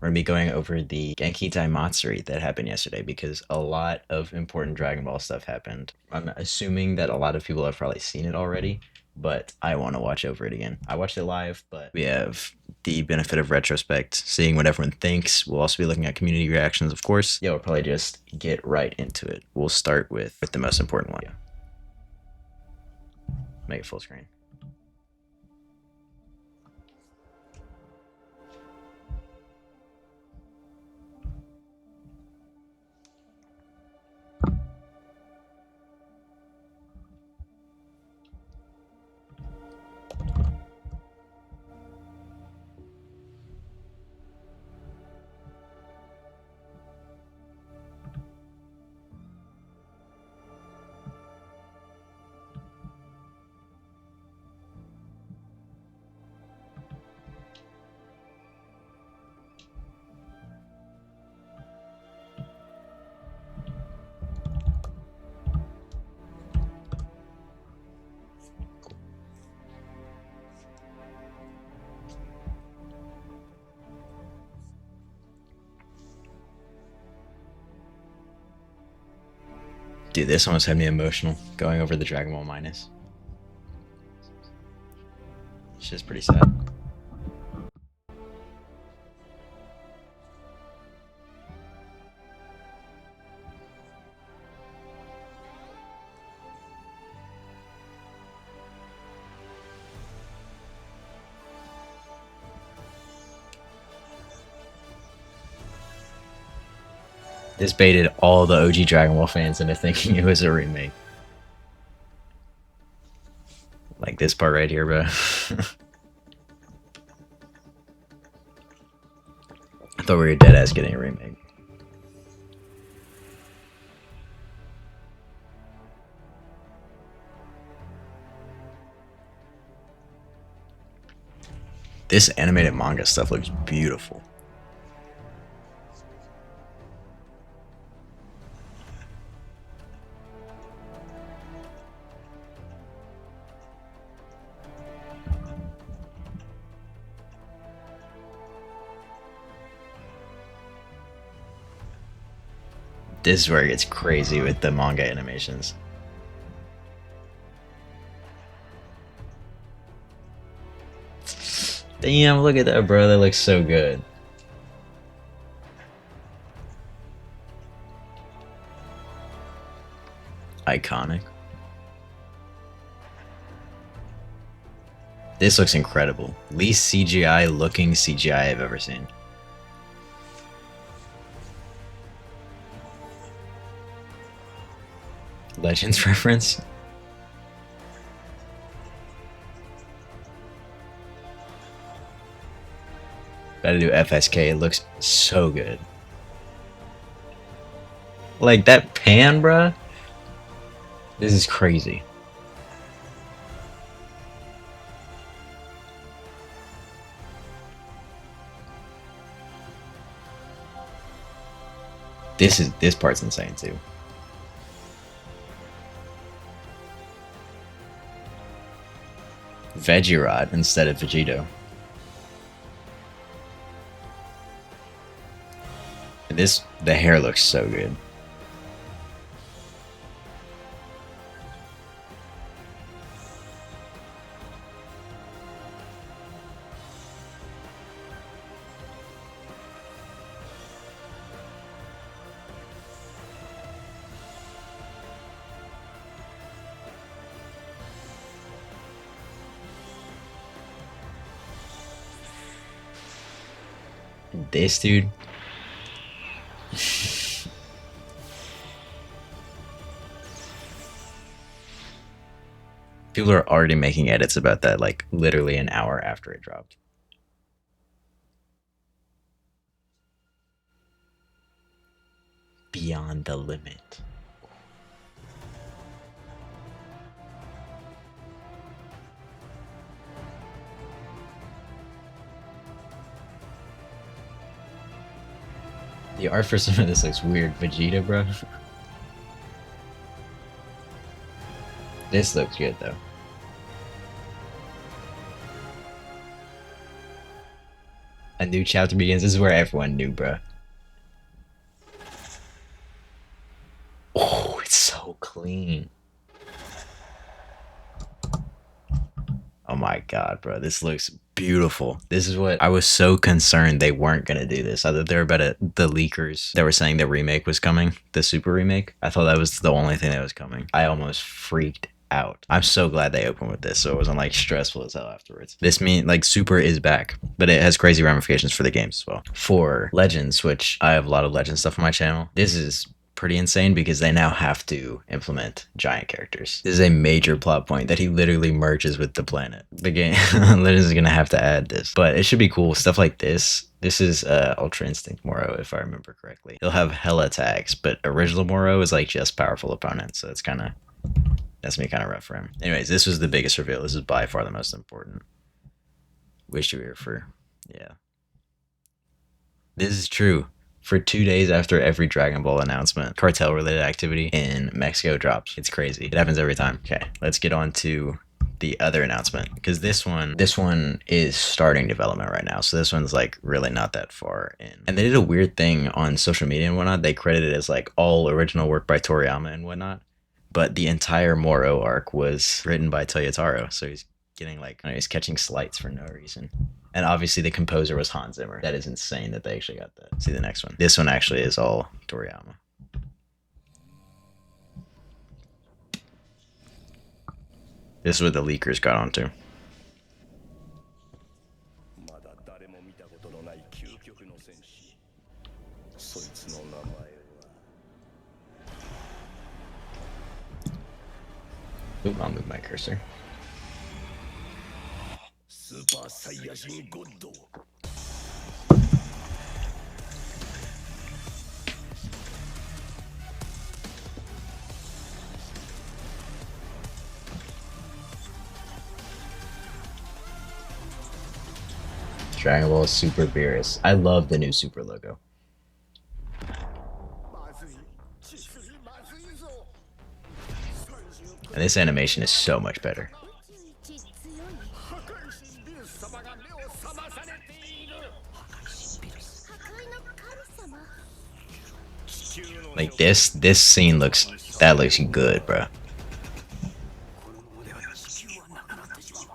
We're going to be going over the Genkidaimatsuri that happened yesterday because a lot of important Dragon Ball stuff happened. I'm assuming that a lot of people have probably seen it already, but I want to watch over it again. I watched it live, but we have the benefit of retrospect, seeing what everyone thinks. We'll also be looking at community reactions, of course. Yeah, we'll probably just get right into it. We'll start with the most important one. Yeah. Make it full screen. Dude, this almost had me emotional going over the Dragon Ball minus. It's just pretty sad. This baited all the OG Dragon Ball fans into thinking it was a remake. Like this part right here, bro. I thought we were dead ass getting a remake. This animated manga stuff looks beautiful. This is where it gets crazy with the manga animations. Damn, look at that, bro. That looks so good. Iconic. This looks incredible. Least CGI looking CGI I've ever seen. Legends reference? Gotta do FSK. It looks so good. Like that pan, bruh. This is crazy. This part's insane too. Veggie Rod instead of Vegito. The hair looks so good. This dude. People are already making edits about that like literally an hour after it dropped. Beyond the limit. The art for some of this looks weird. Vegeta, bro. This looks good though. new chapter begins. This is where everyone knew, bro. Oh, it's so clean. Oh my god, bro, this looks beautiful. This is what I was so concerned they weren't gonna do this. I thought they were about the leakers that were saying the remake was coming, the Super remake. I thought that was the only thing that was coming. I almost freaked out. I'm so glad they opened with this, so it wasn't like stressful as hell afterwards. This means like Super is back, but it has crazy ramifications for the games as well. For Legends, which I have a lot of Legends stuff on my channel, this is pretty insane because they now have to implement giant characters. This is a major plot point that he literally merges with the planet. The game literally is gonna have to add this, but it should be cool. Stuff like this. This is Ultra Instinct Moro, if I remember correctly. He'll have hella attacks, but original Moro is like just powerful opponents, so it's kind of that's me kind of rough for him. Anyways, this was the biggest reveal. This is by far the most important. Wish you were for yeah. This is true. For 2 days after every Dragon Ball announcement, cartel related activity in Mexico drops. It's crazy. It happens every time. Okay, let's get on to the other announcement, because this one is starting development right now, so this one's like really not that far in. And they did a weird thing on social media and whatnot. They credited it as like all original work by Toriyama and whatnot, but the entire Moro arc was written by Toyotaro, so he's getting like, he's catching slights for no reason. And obviously the composer was Hans Zimmer. That is insane that they actually got that. See the next one. This one actually is all Toriyama. This is what the leakers got onto. Oop, I'll move my cursor. Super Saiyajin God. Dragon Ball Super Beerus. I love the new Super logo. And this animation is so much better. Like this scene looks good, bro.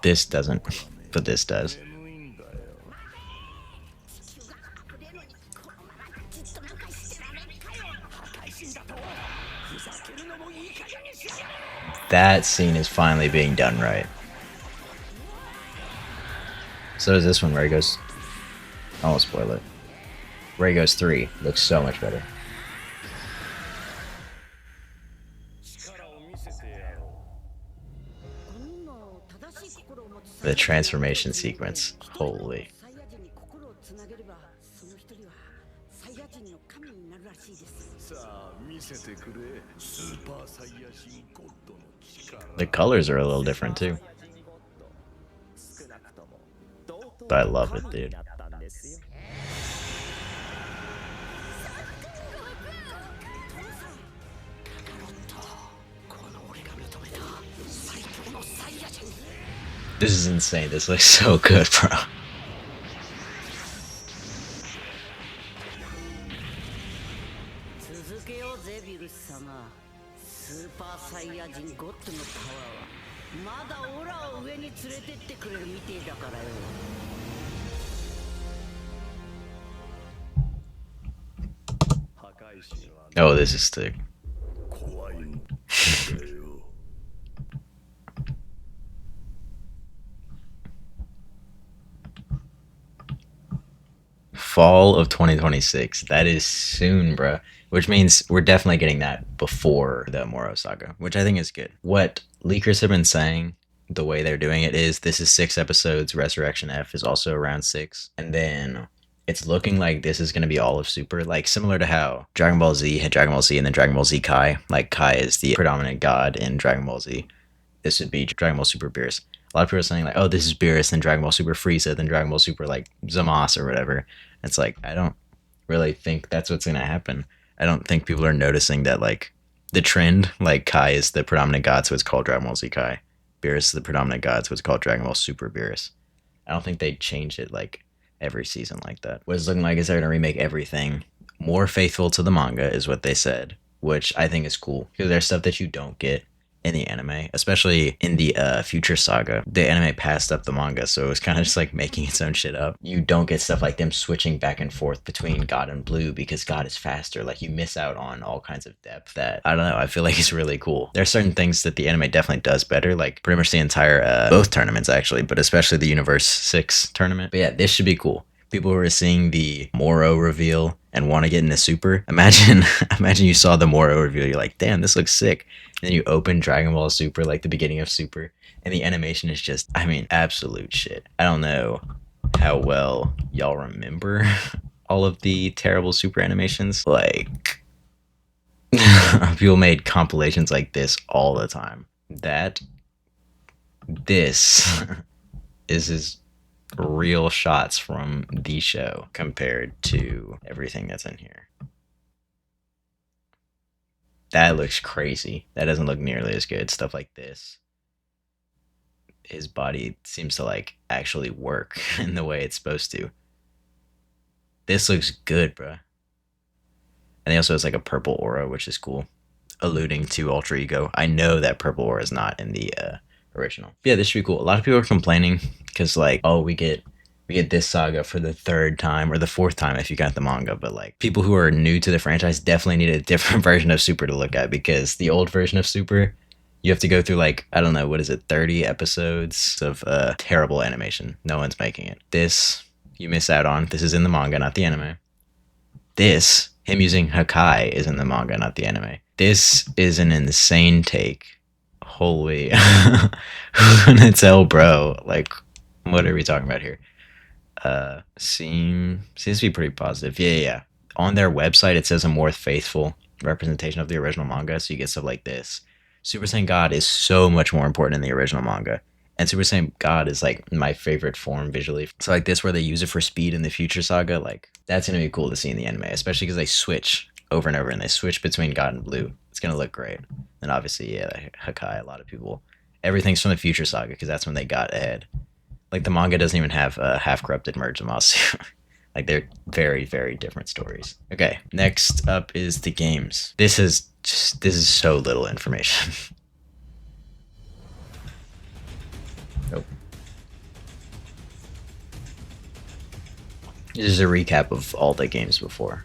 This doesn't, but this does. That scene is finally being done right. So does this one where he goes, I won't spoil it. Where he goes 3 looks so much better. The transformation sequence, holy. The colors are a little different too. But I love it, dude. This is insane. This looks so good, bro. Oh, this is sick. Fall of 2026. That is soon, bruh. Which means we're definitely getting that before the Moro saga, which I think is good. What leakers have been saying, the way they're doing it is, this is 6 episodes, Resurrection F is also around 6, and then it's looking like this is going to be all of Super, like similar to how Dragon Ball Z had Dragon Ball Z and then Dragon Ball Z Kai. Like Kai is the predominant god in Dragon Ball Z. This would be Dragon Ball Super Beerus. A lot of people are saying like, oh, this is Beerus, then Dragon Ball Super Frieza, then Dragon Ball Super like Zamasu or whatever. It's like, I don't really think that's what's going to happen. I don't think people are noticing that like the trend, like Kai is the predominant god, so it's called Dragon Ball Z Kai. Beerus is the predominant god, so it's called Dragon Ball Super Beerus. I don't think they changed it like every season like that. What it's looking like is they're gonna remake everything more faithful to the manga, is what they said, which I think is cool because there's stuff that you don't get in the anime, especially in the Future Saga. The anime passed up the manga, so it was kind of just like making its own shit up. You don't get stuff like them switching back and forth between God and Blue because God is faster. Like, you miss out on all kinds of depth that, I don't know, I feel like is really cool. There are certain things that the anime definitely does better, like pretty much the entire both tournaments actually, but especially the Universe 6 tournament. But yeah, this should be cool. People who are seeing the Moro reveal and want to get into Super, imagine you saw the Moro reveal, you're like, damn, this looks sick. And then you open Dragon Ball Super, like the beginning of Super, and the animation is just, I mean, absolute shit. I don't know how well y'all remember all of the terrible Super animations. Like, people made compilations like this all the time. This is real shots from the show compared to everything that's in here. That looks crazy. That doesn't look nearly as good. Stuff like this. His body seems to like actually work in the way it's supposed to. This looks good, bruh. And he also has like a purple aura, which is cool, alluding to Ultra Ego. I know that purple aura is not in the original. But yeah, this should be cool. A lot of people are complaining because like, oh, we get this saga for the third time or the fourth time if you got the manga. But like, people who are new to the franchise definitely need a different version of Super to look at, because the old version of Super, you have to go through like, I don't know, what is it, 30 episodes of terrible animation. No one's making it. This, you miss out on. This is in the manga, not the anime. This, him using Hakai, is in the manga, not the anime. This is an insane take. Holy. Who's gonna tell, bro? Like, what are we talking about here? Seems to be pretty positive. Yeah. On their website, it says a more faithful representation of the original manga, so you get stuff like this. Super Saiyan God is so much more important in the original manga. And Super Saiyan God is like my favorite form visually. So like this, where they use it for speed in the Future Saga, like that's gonna be cool to see in the anime, especially because they switch over and over and they switch between God and Blue. It's gonna look great. And obviously, yeah, Hakai, a lot of people, everything's from the Future Saga because that's when they got ahead. Like the manga doesn't even have half corrupted merge Zamasu. Like they're very, very different stories. Okay, next up is the games. This is so little information. Nope. This is a recap of all the games before.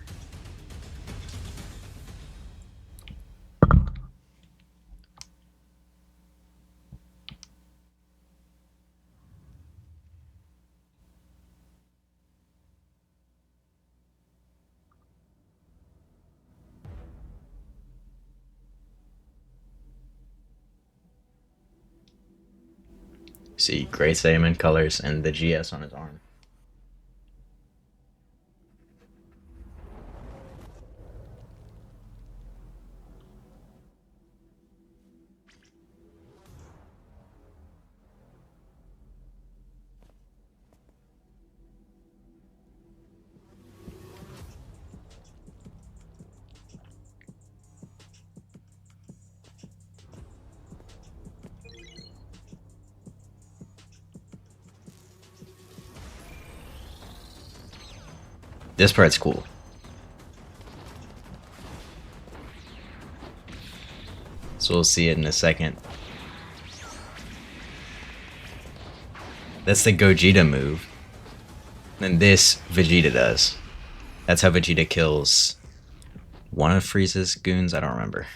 See, Great Saiyaman colors and the GS on his arm. This part's cool. So we'll see it in a second. That's the Gogeta move. And this, Vegeta does. That's how Vegeta kills one of Frieza's goons, I don't remember.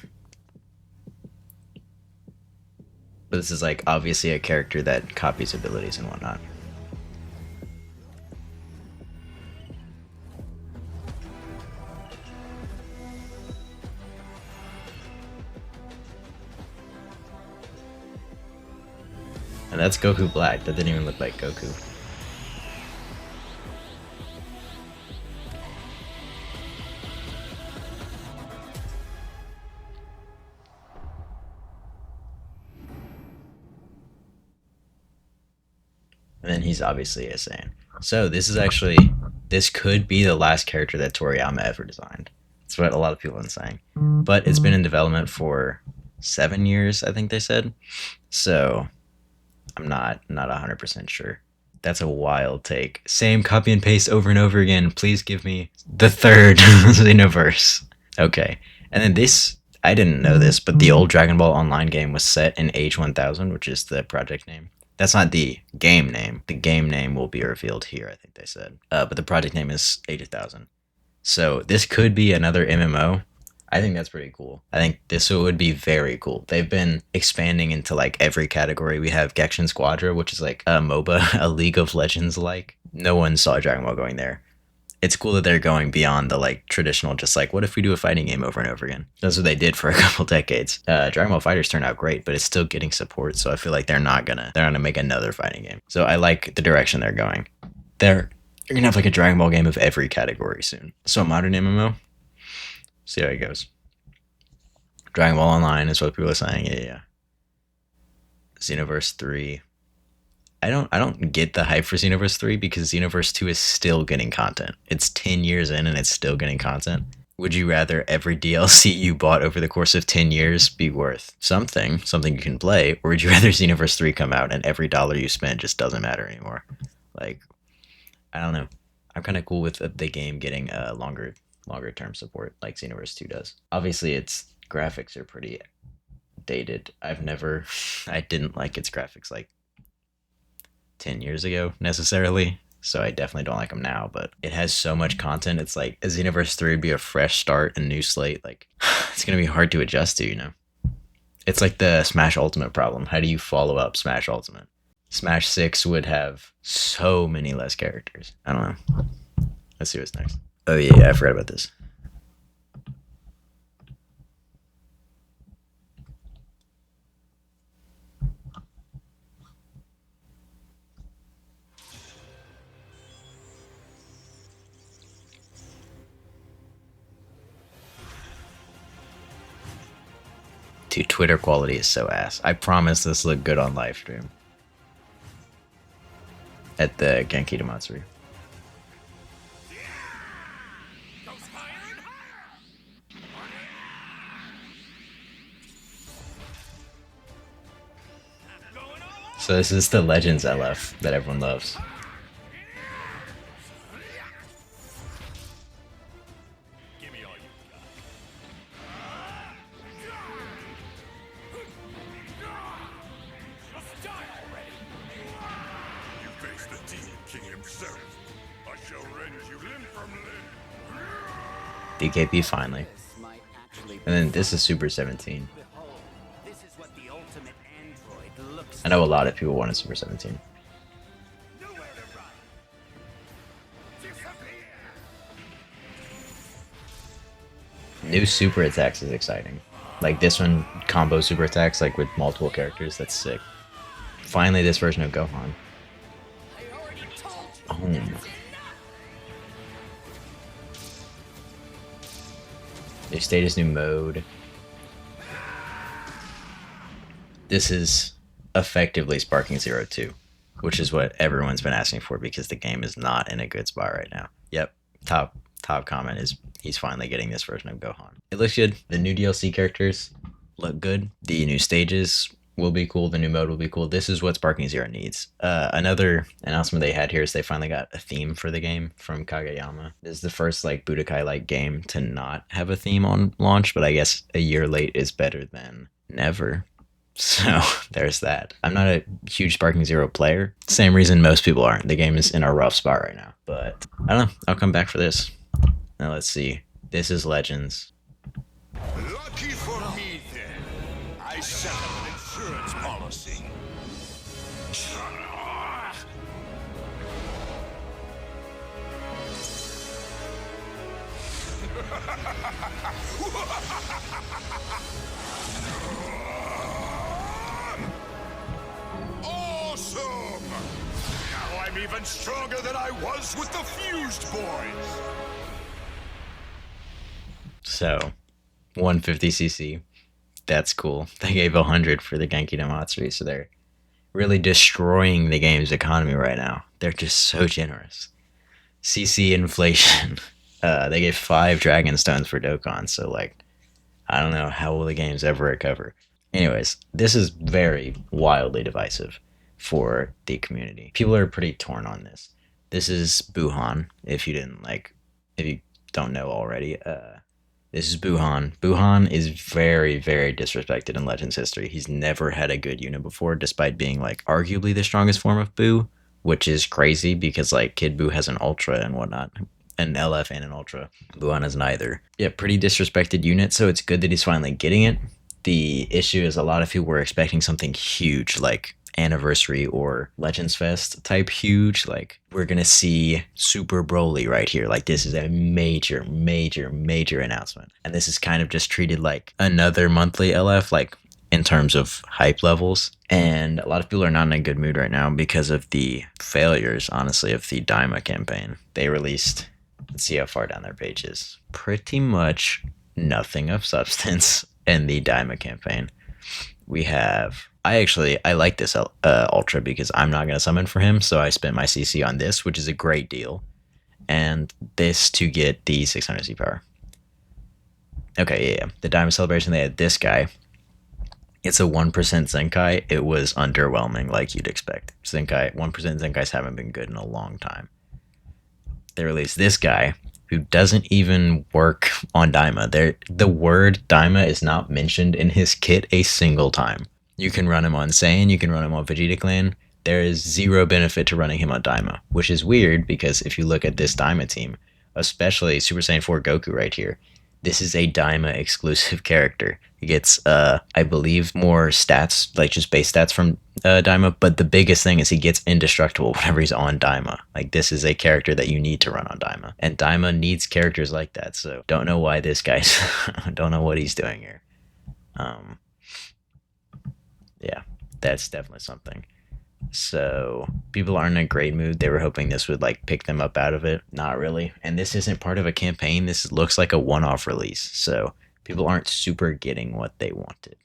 But this is like obviously a character that copies abilities and whatnot. And that's Goku Black. That didn't even look like Goku. And then he's obviously a Saiyan. So this could be the last character that Toriyama ever designed. That's what a lot of people have been saying. But it's been in development for 7 years, I think they said. So I'm not 100% sure. That's a wild take. Same copy and paste over and over again. Please give me the third Xenoverse. Okay. And then this, I didn't know this, but the old Dragon Ball Online game was set in Age 1000, which is the project name. That's not the game name. The game name will be revealed here, I think they said. But the project name is Age 1000. So this could be another MMO. I think that's pretty cool. I think this would be very cool. They've been expanding into like every category. We have Genshin Squadra, which is like a MOBA, a League of Legends like. No one saw Dragon Ball going there. It's cool that they're going beyond the like traditional, just like, what if we do a fighting game over and over again? That's what they did for a couple decades. Dragon Ball Fighters turned out great, but it's still getting support, so I feel like they're not gonna make another fighting game. So I like the direction they're going. They're gonna have like a Dragon Ball game of every category soon. So a modern MMO. See how it goes. Dragon Ball Online is what people are saying. Yeah. Xenoverse 3. I don't get the hype for Xenoverse 3 because Xenoverse 2 is still getting content. It's 10 years in and it's still getting content. Would you rather every DLC you bought over the course of 10 years be worth something you can play, or would you rather Xenoverse 3 come out and every dollar you spend just doesn't matter anymore? Like, I don't know. I'm kind of cool with the game getting longer term support like Xenoverse 2 does. Obviously, its graphics are pretty dated. I didn't like its graphics like 10 years ago necessarily, so I definitely don't like them now, but it has so much content. It's like a Xenoverse 3 would be a fresh start, a new slate. Like, it's gonna be hard to adjust to, you know? It's like the Smash Ultimate problem. How do you follow up Smash Ultimate? Smash 6 would have so many less characters. I don't know. Let's see what's next. Oh yeah, I forgot about this. Dude, Twitter quality is so ass. I promise this looked good on live stream. At the Genkidaimatsuri. So this is the Legends LF that everyone loves. DKP finally. And then this is Super 17. I know a lot of people wanted Super 17. New super attacks is exciting. Like this one, combo super attacks like with multiple characters, that's sick. Finally this version of Gohan. Oh. New status, new mode. This is effectively Sparking Zero 2, which is what everyone's been asking for because the game is not in a good spot right now. Yep, top comment is he's finally getting this version of Gohan. It looks good. The new DLC characters look good. The new stages will be cool. The new mode will be cool. This is what Sparking Zero needs. Another announcement they had here is they finally got a theme for the game from Kageyama. This is the first like Budokai-like game to not have a theme on launch, but I guess a year late is better than never. So there's that. I'm not a huge Sparking Zero player. Same reason most people aren't. The game is in a rough spot right now. But I don't know. I'll come back for this. Now let's see. This is Legends. Lucky for me then. I set up an insurance policy. Awesome! Now I'm even stronger than I was with the Fused Boys. So, 150cc. That's cool. They gave 100 for the Genkidaimatsuri, so they're really destroying the game's economy right now. They're just so generous. CC inflation. They gave 5 Dragon Stones for Dokkan, so like, I don't know how will the games ever recover. Anyways, this is very wildly divisive. for the community. People are pretty torn on this. This is Buhan. If you don't know already, this is Buhan. Buhan is very, very disrespected in Legends history. He's never had a good unit before, despite being like arguably the strongest form of Buu, which is crazy because like Kid Buu has an Ultra and whatnot, an LF and an Ultra. Buhan has neither. Yeah, pretty disrespected unit, so it's good that he's finally getting it. The issue is a lot of people were expecting something huge like anniversary or Legends Fest type huge. Like we're gonna see Super Broly right here. Like this is a major, major, major announcement. And this is kind of just treated like another monthly LF, like in terms of hype levels. And a lot of people are not in a good mood right now because of the failures, honestly, of the Daima campaign. They released, let's see how far down their page is. Pretty much nothing of substance in the Daima campaign. We have I like this ultra because I'm not gonna summon for him, so I spent my CC on this, which is a great deal, and this to get the 600 C power. Okay, yeah. The Diamond Celebration, they had this guy. It's a 1% Zenkai. It was underwhelming, like you'd expect. 1% Zenkais haven't been good in a long time. They released this guy who doesn't even work on Daima. The word Daima is not mentioned in his kit a single time. You can run him on Saiyan, you can run him on Vegeta Clan. There is zero benefit to running him on Daima, which is weird because if you look at this Daima team, especially Super Saiyan 4 Goku right here, this is a Daima exclusive character. He gets, I believe, more stats, like just base stats from Daima, but the biggest thing is he gets indestructible whenever he's on Daima. Like, this is a character that you need to run on Daima. And Daima needs characters like that, so don't know why this guy's, don't know what he's doing here. Yeah, that's definitely something. So people aren't in a great mood. They were hoping this would like pick them up out of it. Not really. And this isn't part of a campaign. This looks like a one-off release. So people aren't super getting what they wanted.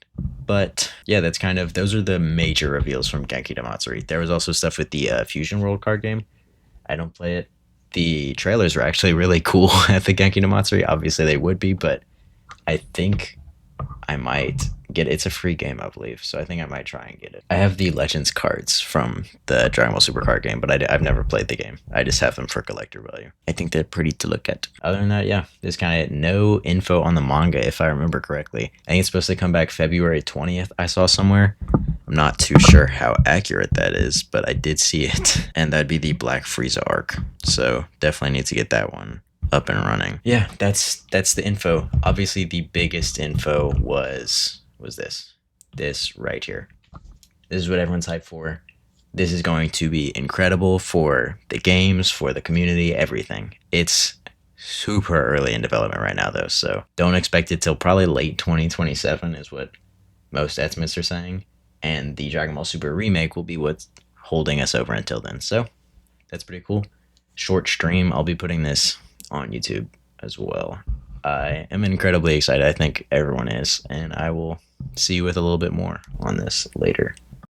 But yeah, that's kind of, those are the major reveals from Genkidaimatsuri. There was also stuff with the Fusion World card game. I don't play it. The trailers were actually really cool at the Genkidaimatsuri. Obviously they would be, but I think I might get it. It's a free game, I believe, so I think I might try and get it. I have the Legends cards from the Dragon Ball Super card game, but I've never played the game. I just have them for collector value. I think they're pretty to look at. Other than that, yeah, there's kind of no info on the manga, if I remember correctly. I think it's supposed to come back February 20th, I saw somewhere. I'm not too sure how accurate that is, but I did see it, and that'd be the Black Frieza arc, so definitely need to get that one up and running. Yeah, that's the info. Obviously, the biggest info was this right here. This is what everyone's hyped for. This is going to be incredible for the games, for the community, everything. It's super early in development right now, though, so don't expect it till probably late 2027 is what most estimates are saying. And the Dragon Ball Super remake will be what's holding us over until then. So that's pretty cool. Short stream. I'll be putting this on YouTube as well. I am incredibly excited. I think everyone is, and I will see you with a little bit more on this later.